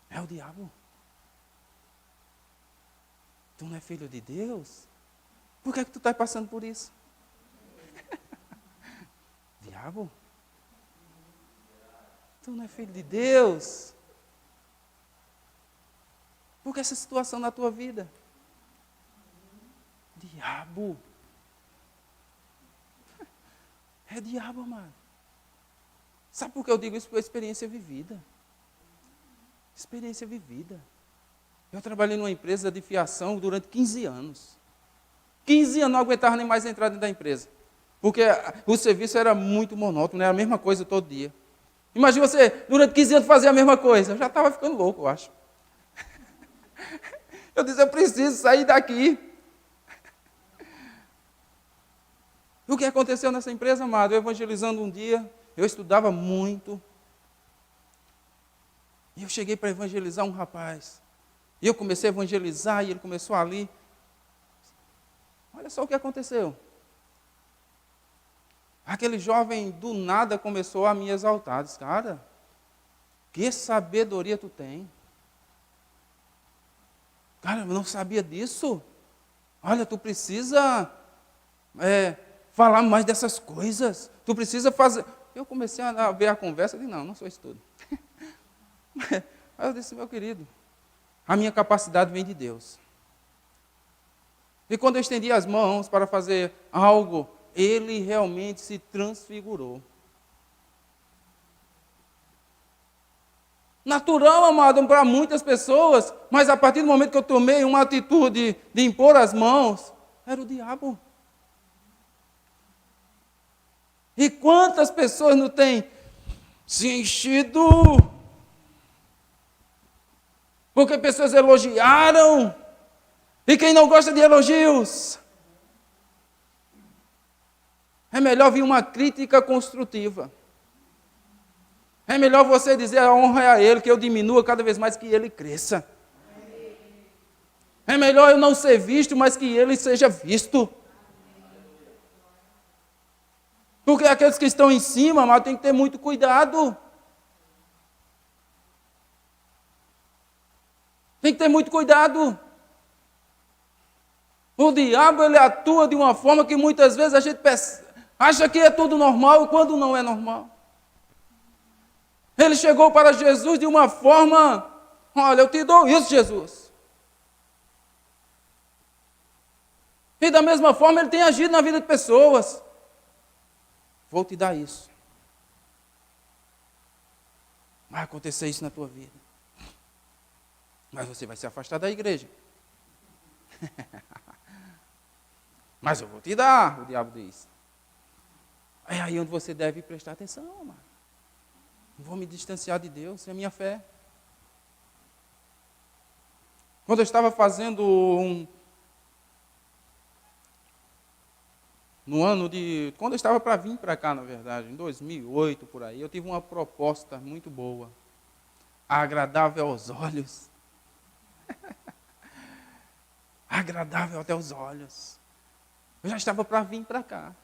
É o diabo. Tu não é filho de Deus? Por que tu está passando por isso? Diabo? Tu não é filho de Deus? Por que essa situação na tua vida? Diabo. É diabo, amado. Sabe por que eu digo isso? Por experiência vivida. Experiência vivida. Eu trabalhei numa empresa de fiação durante 15 anos. 15 anos não aguentava nem mais entrar dentro da empresa. Porque o serviço era muito monótono, era a mesma coisa todo dia. Imagina você, durante 15 anos, fazer a mesma coisa. Eu já estava ficando louco, eu acho. Eu disse, eu preciso sair daqui. E o que aconteceu nessa empresa, amado? Eu evangelizando um dia, eu estudava muito. E eu cheguei para evangelizar um rapaz. E eu comecei a evangelizar e ele começou ali. Olha só o que aconteceu. Aquele jovem do nada começou a me exaltar. Disse, cara, que sabedoria tu tem. Cara, eu não sabia disso. Olha, tu precisa falar mais dessas coisas. Tu precisa fazer... Eu comecei a ver a conversa e disse, não sou isso tudo. Mas eu disse, meu querido, a minha capacidade vem de Deus. E quando eu estendi as mãos para fazer algo, ele realmente se transfigurou. Natural, amado, para muitas pessoas, mas a partir do momento que eu tomei uma atitude de impor as mãos, era o diabo. E quantas pessoas não têm se enchido? Porque pessoas elogiaram. E quem não gosta de elogios? É melhor vir uma crítica construtiva. É melhor você dizer a honra é a Ele, que eu diminua cada vez mais que Ele cresça. É melhor eu não ser visto, mas que Ele seja visto. Porque aqueles que estão em cima, amado, tem que ter muito cuidado. Tem que ter muito cuidado. O diabo, ele atua de uma forma que muitas vezes a gente acha que é tudo normal, quando não é normal. Ele chegou para Jesus de uma forma, olha, eu te dou isso, Jesus. E da mesma forma ele tem agido na vida de pessoas. Vou te dar isso. Vai acontecer isso na tua vida. Mas você vai se afastar da igreja. Mas eu vou te dar, o diabo diz. É aí onde você deve prestar atenção, mano. Não vou me distanciar de Deus, é a minha fé. Quando eu estava fazendo quando eu estava para vir para cá, na verdade, em 2008, por aí, eu tive uma proposta muito boa. Agradável aos olhos. Agradável até os olhos. Eu já estava para vir para cá.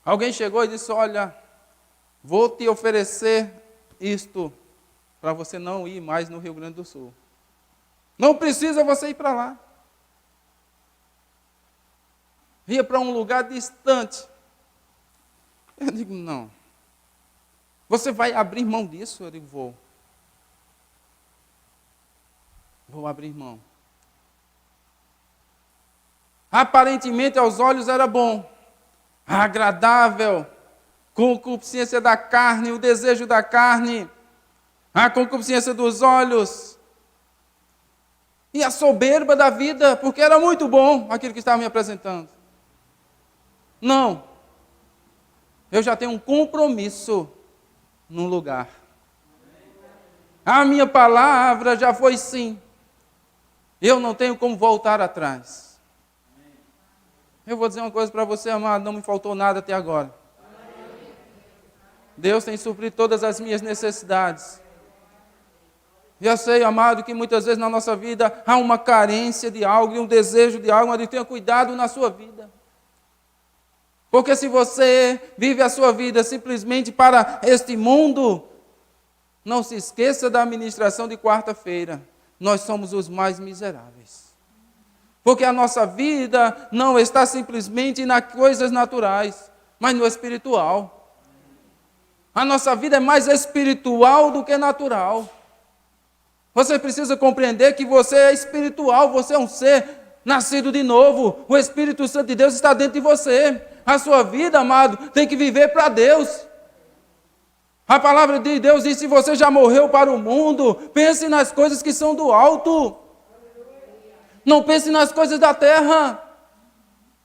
Alguém chegou e disse, olha, vou te oferecer isto para você não ir mais no Rio Grande do Sul. Não precisa você ir para lá. Ia para um lugar distante. Eu digo, não. Você vai abrir mão disso? Eu digo, vou. Vou abrir mão. Aparentemente aos olhos era bom, agradável, concupiscência da carne, o desejo da carne, a concupiscência dos olhos e a soberba da vida, porque era muito bom aquilo que estava me apresentando. Não, eu já tenho um compromisso num lugar. A minha palavra já foi sim. Eu não tenho como voltar atrás. Eu vou dizer uma coisa para você, amado, não me faltou nada até agora. Deus tem suprido todas as minhas necessidades. E eu sei, amado, que muitas vezes na nossa vida há uma carência de algo, e um desejo de algo, mas tenha cuidado na sua vida. Porque se você vive a sua vida simplesmente para este mundo, não se esqueça da administração de quarta-feira. Nós somos os mais miseráveis. Porque a nossa vida não está simplesmente nas coisas naturais, mas no espiritual. A nossa vida é mais espiritual do que natural. Você precisa compreender que você é espiritual, você é um ser nascido de novo. O Espírito Santo de Deus está dentro de você. A sua vida, amado, tem que viver para Deus. A palavra de Deus diz, se você já morreu para o mundo, pense nas coisas que são do alto. Não pense nas coisas da terra.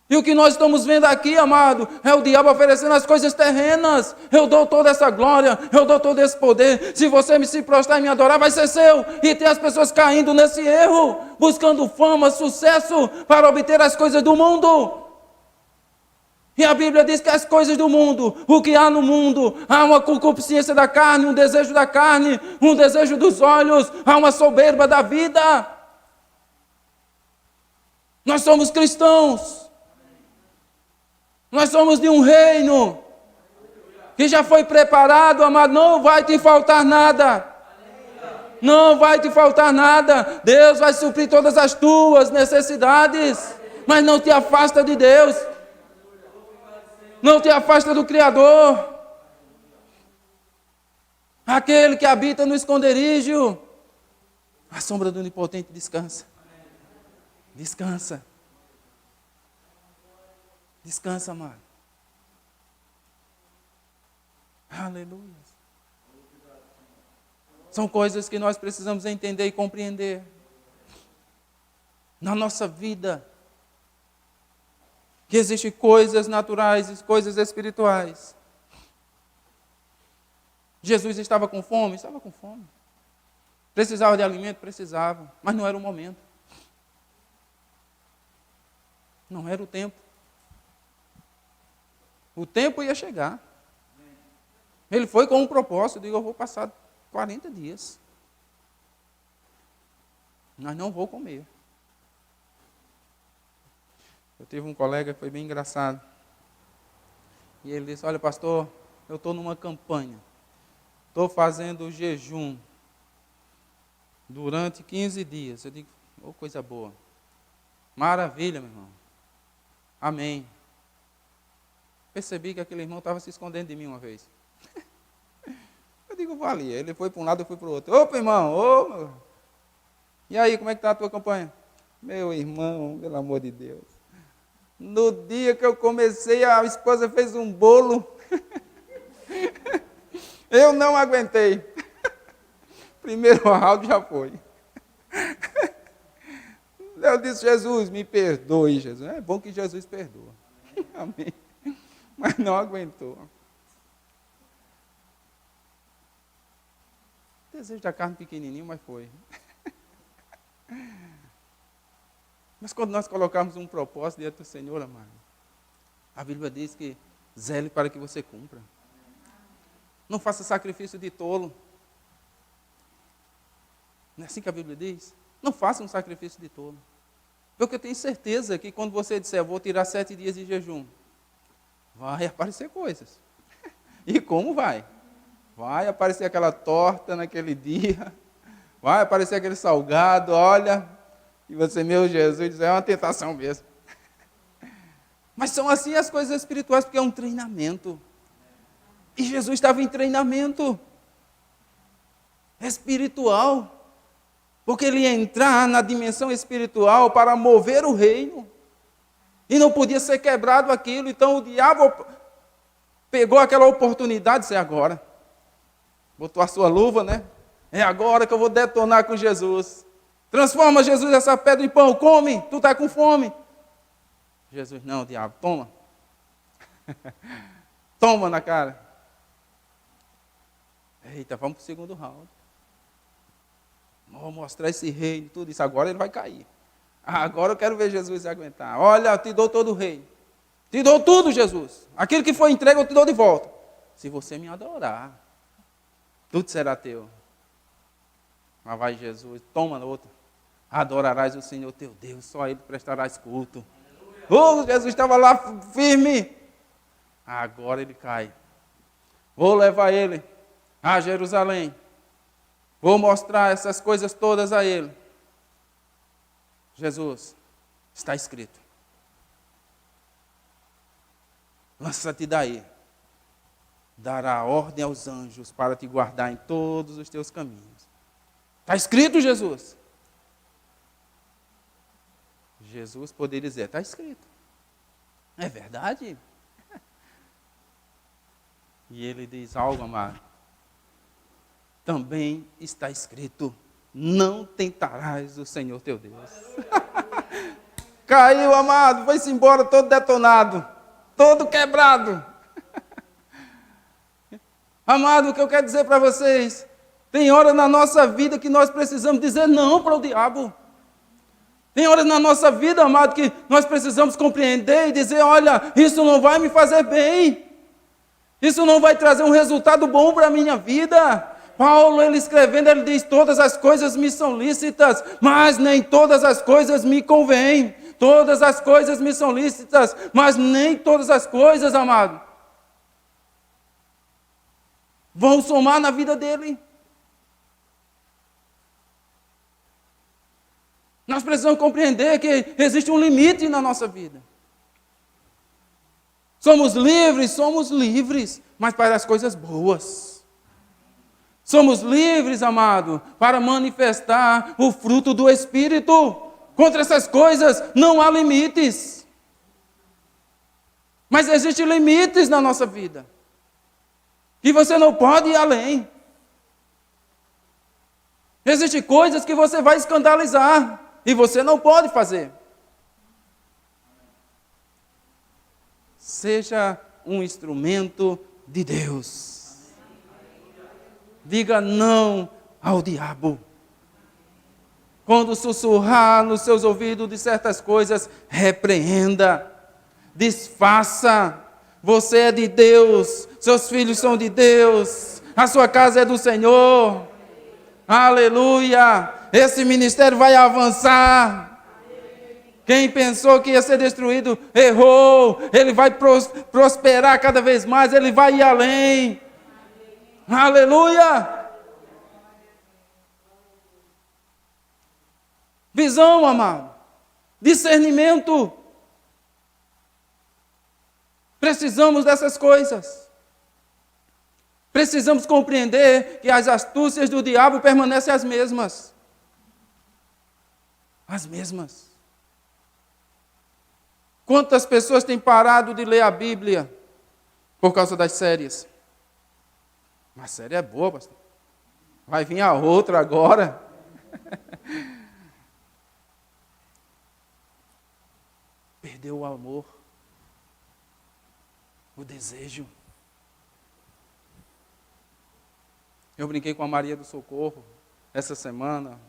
E o que nós estamos vendo aqui, amado, é o diabo oferecendo as coisas terrenas. Eu dou toda essa glória, eu dou todo esse poder. Se você se prostrar e me adorar, vai ser seu. E tem as pessoas caindo nesse erro, buscando fama, sucesso, para obter as coisas do mundo. E a Bíblia diz que as coisas do mundo, o que há no mundo, há uma concupiscência da carne, um desejo da carne, um desejo dos olhos, há uma soberba da vida. Nós somos cristãos. Nós somos de um reino que já foi preparado, amado, não vai te faltar nada. Não vai te faltar nada. Deus vai suprir todas as tuas necessidades. Mas não te afasta de Deus. Não te afasta do Criador. Aquele que habita no esconderijo, a sombra do Onipotente descansa. Descansa. Descansa, amado. Aleluia. São coisas que nós precisamos entender e compreender. Na nossa vida, que existem coisas naturais e coisas espirituais. Jesus estava com fome? Estava com fome. Precisava de alimento? Precisava. Mas não era o momento. Não era o tempo. O tempo ia chegar. Ele foi com um propósito. Digo, eu vou passar 40 dias. Mas não vou comer. Eu tive um colega que foi bem engraçado. E ele disse, olha pastor, eu estou numa campanha. Estou fazendo jejum durante 15 dias. Eu digo, oh, coisa boa. Maravilha, meu irmão. Amém. Percebi que aquele irmão estava se escondendo de mim uma vez. Eu digo, vou ali. Ele foi para um lado, eu fui para o outro. Opa, irmão, ô, meu. E aí, como é que está a tua campanha? Meu irmão, pelo amor de Deus. No dia que eu comecei, a esposa fez um bolo. Eu não aguentei. Primeiro round já foi. Eu disse, Jesus, me perdoe, Jesus. É bom que Jesus perdoa. Amém. Mas não aguentou. O desejo da carne pequenininho, mas foi. Mas quando nós colocarmos um propósito diante do Senhor, amado, a Bíblia diz que zele para que você cumpra. Não faça sacrifício de tolo. Não é assim que a Bíblia diz? Não faça um sacrifício de tolo. Porque eu tenho certeza que quando você disser, vou tirar 7 dias de jejum, vai aparecer coisas. E como vai? Vai aparecer aquela torta naquele dia, vai aparecer aquele salgado, olha, e você, meu Jesus, diz, é uma tentação mesmo. Mas são assim as coisas espirituais, porque é um treinamento. E Jesus estava em treinamento espiritual. Porque ele ia entrar na dimensão espiritual para mover o reino. E não podia ser quebrado aquilo. Então o diabo pegou aquela oportunidade e disse, é agora. Botou a sua luva, né? É agora que eu vou detonar com Jesus. Transforma, Jesus, essa pedra em pão. Come, tu está com fome. Jesus, não, diabo, toma. Toma na cara. Eita, vamos para o segundo round. Vou mostrar esse reino, tudo isso. Agora ele vai cair. Agora eu quero ver Jesus aguentar. Olha, eu te dou todo o reino. Te dou tudo, Jesus. Aquilo que foi entregue eu te dou de volta. Se você me adorar, tudo será teu. Mas vai Jesus, toma outra. Adorarás o Senhor teu Deus, só a Ele prestarás culto. Oh, Jesus estava lá firme. Agora ele cai. Vou levar ele a Jerusalém. Vou mostrar essas coisas todas a ele. Jesus, está escrito. Lança-te daí. Dará ordem aos anjos para te guardar em todos os teus caminhos. Está escrito, Jesus. Jesus poderia dizer, está escrito. É verdade? E ele diz algo, amado. Também está escrito, não tentarás o Senhor teu Deus. Caiu, amado, foi-se embora todo detonado, todo quebrado. Amado, o que eu quero dizer para vocês, tem horas na nossa vida que nós precisamos dizer não para o diabo. Tem horas na nossa vida, amado, que nós precisamos compreender e dizer, olha, isso não vai me fazer bem. Isso não vai trazer um resultado bom para a minha vida. Paulo, ele escrevendo, ele diz, todas as coisas me são lícitas, mas nem todas as coisas me convêm. Todas as coisas me são lícitas, mas nem todas as coisas, amado, vão somar na vida dele. precisamos compreender que existe um limite na nossa vida. Somos livres, mas para as coisas boas. Somos livres, amado, para manifestar o fruto do Espírito. Contra essas coisas não há limites. Mas existem limites na nossa vida. E você não pode ir além. Existem coisas que você vai escandalizar e você não pode fazer. Seja um instrumento de Deus. Diga não ao diabo. Quando sussurrar nos seus ouvidos de certas coisas, repreenda, desfaça. Você é de Deus, seus filhos são de Deus, a sua casa é do Senhor. Aleluia! Esse ministério vai avançar. Quem pensou que ia ser destruído, errou. Ele vai prosperar cada vez mais, ele vai ir além. Aleluia! Visão, amado. Discernimento. Precisamos dessas coisas. Precisamos compreender que as astúcias do diabo permanecem as mesmas. As mesmas. Quantas pessoas têm parado de ler a Bíblia por causa das séries? Uma série é boa, pastor. Vai vir a outra agora. Perdeu o amor, o desejo. Eu brinquei com a Maria do Socorro essa semana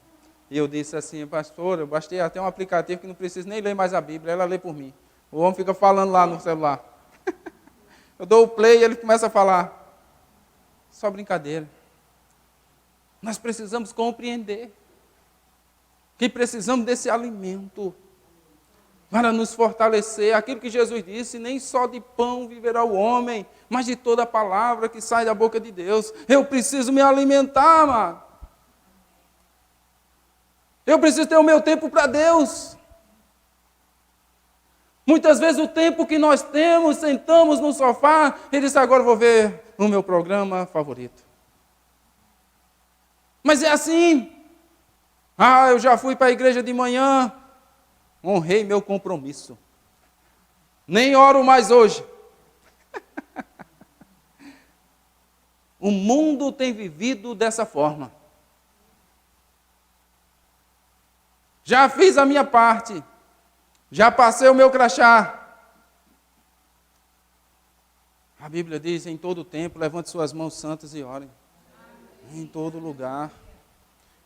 e eu disse assim, pastor, eu baixei até um aplicativo que não preciso nem ler mais a Bíblia, ela lê por mim. O homem fica falando lá no celular. Eu dou o play e ele começa a falar. Só brincadeira. Nós precisamos compreender que precisamos desse alimento para nos fortalecer. Aquilo que Jesus disse, nem só de pão viverá o homem, mas de toda a palavra que sai da boca de Deus. Eu preciso me alimentar, mano. Eu preciso ter o meu tempo para Deus. Muitas vezes o tempo que nós temos, sentamos no sofá e diz, agora eu vou ver o meu programa favorito. Mas é assim. Eu já fui para a igreja de manhã, honrei meu compromisso. Nem oro mais hoje. O mundo tem vivido dessa forma. Já fiz a minha parte. Já passei o meu crachá. A Bíblia diz, em todo tempo, levante suas mãos santas e orem. Em todo lugar.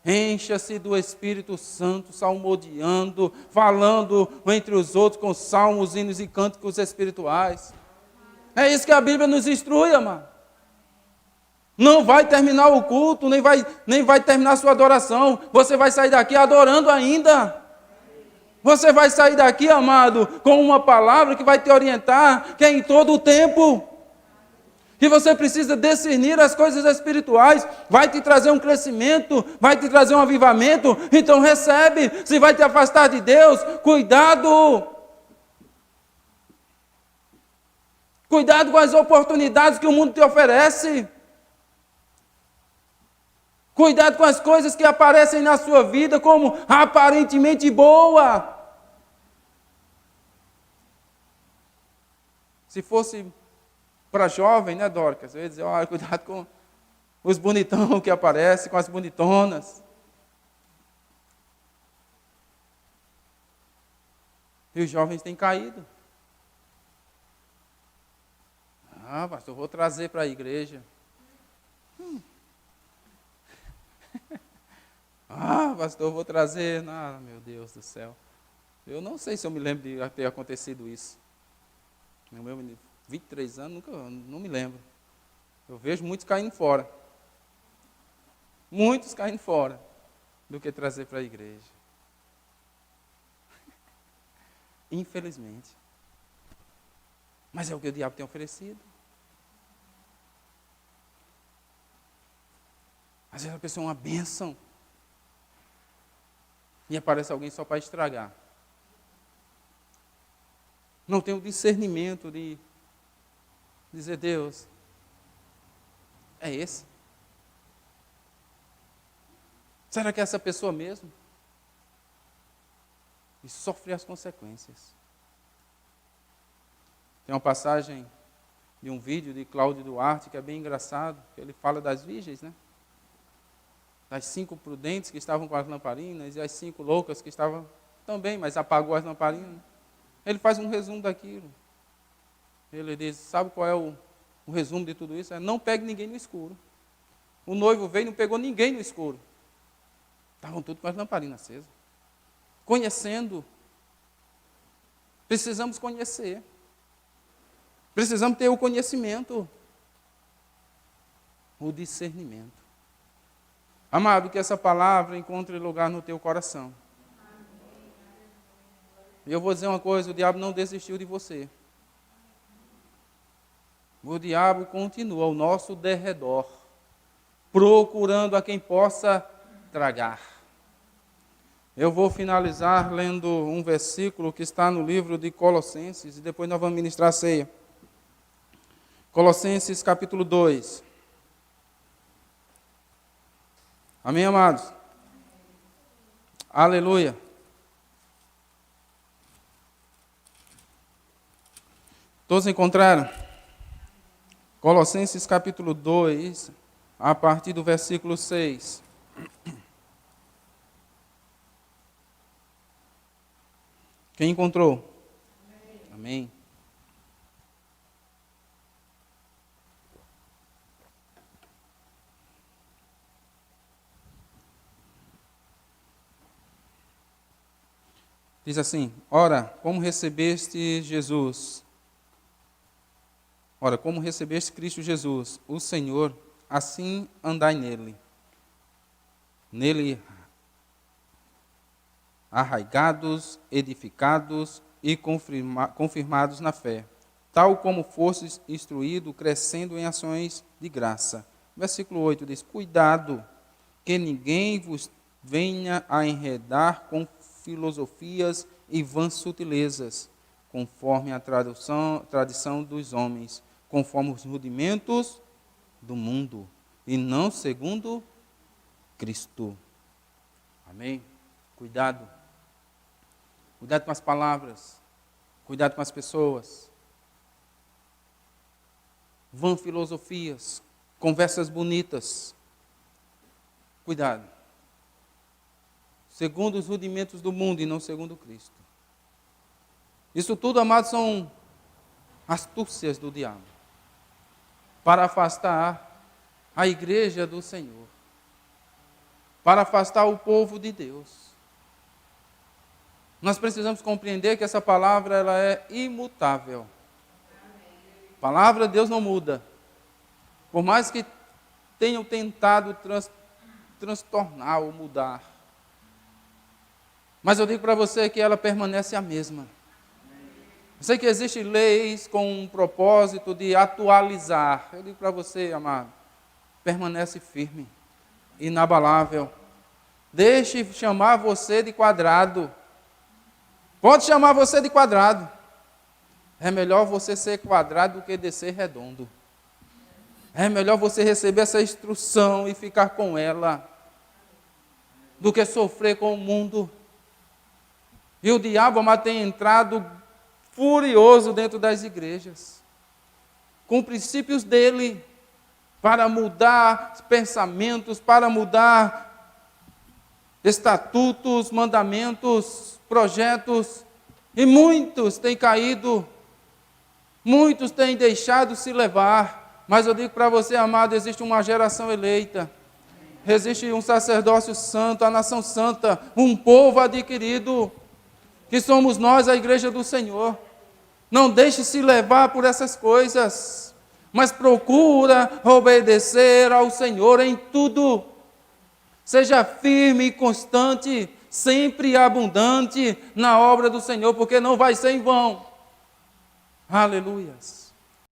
Encha-se do Espírito Santo, salmodiando, falando entre os outros com salmos, hinos e cânticos espirituais. É isso que a Bíblia nos instrui, amado. Não vai terminar o culto, nem vai terminar a sua adoração. Você vai sair daqui adorando ainda. Você vai sair daqui, amado, com uma palavra que vai te orientar, que é em todo o tempo. Que você precisa discernir as coisas espirituais, vai te trazer um crescimento, vai te trazer um avivamento, então recebe. Se vai te afastar de Deus, cuidado. Cuidado com as oportunidades que o mundo te oferece. Cuidado com as coisas que aparecem na sua vida como aparentemente boa. Se fosse para jovem, né, Dorcas? Eu ia dizer, olha, cuidado com os bonitão que aparecem, com as bonitonas. E os jovens têm caído. Pastor, vou trazer para a igreja. Pastor, vou trazer. Meu Deus do céu. Eu não sei se eu me lembro de ter acontecido isso. Meu menino, 23 anos, não me lembro. Eu vejo muitos caindo fora. Muitos caindo fora do que trazer para a igreja. Infelizmente. Mas é o que o diabo tem oferecido. Às vezes a pessoa é uma bênção. e aparece alguém só para estragar. Não tem o discernimento de dizer, Deus, é esse? Será que é essa pessoa mesmo? E sofre as consequências. Tem uma passagem de um vídeo de Cláudio Duarte que é bem engraçado, que ele fala das virgens, né? Das 5 prudentes que estavam com as lamparinas e as 5 loucas que estavam também, mas apagou as lamparinas. Ele faz um resumo daquilo. Ele diz, sabe qual é o resumo de tudo isso? É não pegue ninguém no escuro. O noivo veio e não pegou ninguém no escuro. Estavam todos com as lamparinas acesas. Conhecendo. Precisamos conhecer. Precisamos ter o conhecimento. O discernimento. Amado, que essa palavra encontre lugar no teu coração. E eu vou dizer uma coisa, o diabo não desistiu de você. O diabo continua ao nosso derredor, procurando a quem possa tragar. Eu vou finalizar lendo um versículo que está no livro de Colossenses, e depois nós vamos ministrar a ceia. Colossenses capítulo 2. Amém, amados? Aleluia. Todos encontraram? Colossenses capítulo 2, a partir do versículo 6. Quem encontrou? Amém. Amém. Diz assim, ora, como recebeste Cristo Jesus, o Senhor, assim andai nele. Nele arraigados, edificados e confirmados na fé, tal como fostes instruídos, crescendo em ações de graça. Versículo 8 diz, cuidado, que ninguém vos venha a enredar com filosofias e vãs sutilezas, conforme a tradição dos homens, conforme os rudimentos do mundo, e não segundo Cristo. Amém? Cuidado. Cuidado com as palavras. Cuidado com as pessoas. Vã filosofias, conversas bonitas. Cuidado. Segundo os rudimentos do mundo e não segundo Cristo. Isso tudo, amados, são astúcias do diabo para afastar a igreja do Senhor, para afastar o povo de Deus. Nós precisamos compreender que essa palavra ela é imutável. A palavra de Deus não muda. Por mais que tenham tentado transtornar ou mudar. Mas eu digo para você que ela permanece a mesma. Eu sei que existem leis com um propósito de atualizar. Eu digo para você, amado, permanece firme, inabalável. Deixe chamar você de quadrado. Pode chamar você de quadrado. É melhor você ser quadrado do que descer redondo. É melhor você receber essa instrução e ficar com ela, do que sofrer com o mundo. E o diabo, amado, tem entrado furioso dentro das igrejas, com princípios dele, para mudar pensamentos, para mudar estatutos, mandamentos, projetos, e muitos têm caído, muitos têm deixado se levar, mas eu digo para você, amado, existe uma geração eleita, existe um sacerdócio santo, a nação santa, um povo adquirido, que somos nós, a igreja do Senhor. Não deixe se levar por essas coisas, mas procura obedecer ao Senhor em tudo. Seja firme e constante, sempre abundante na obra do Senhor, porque não vai ser em vão. Aleluias.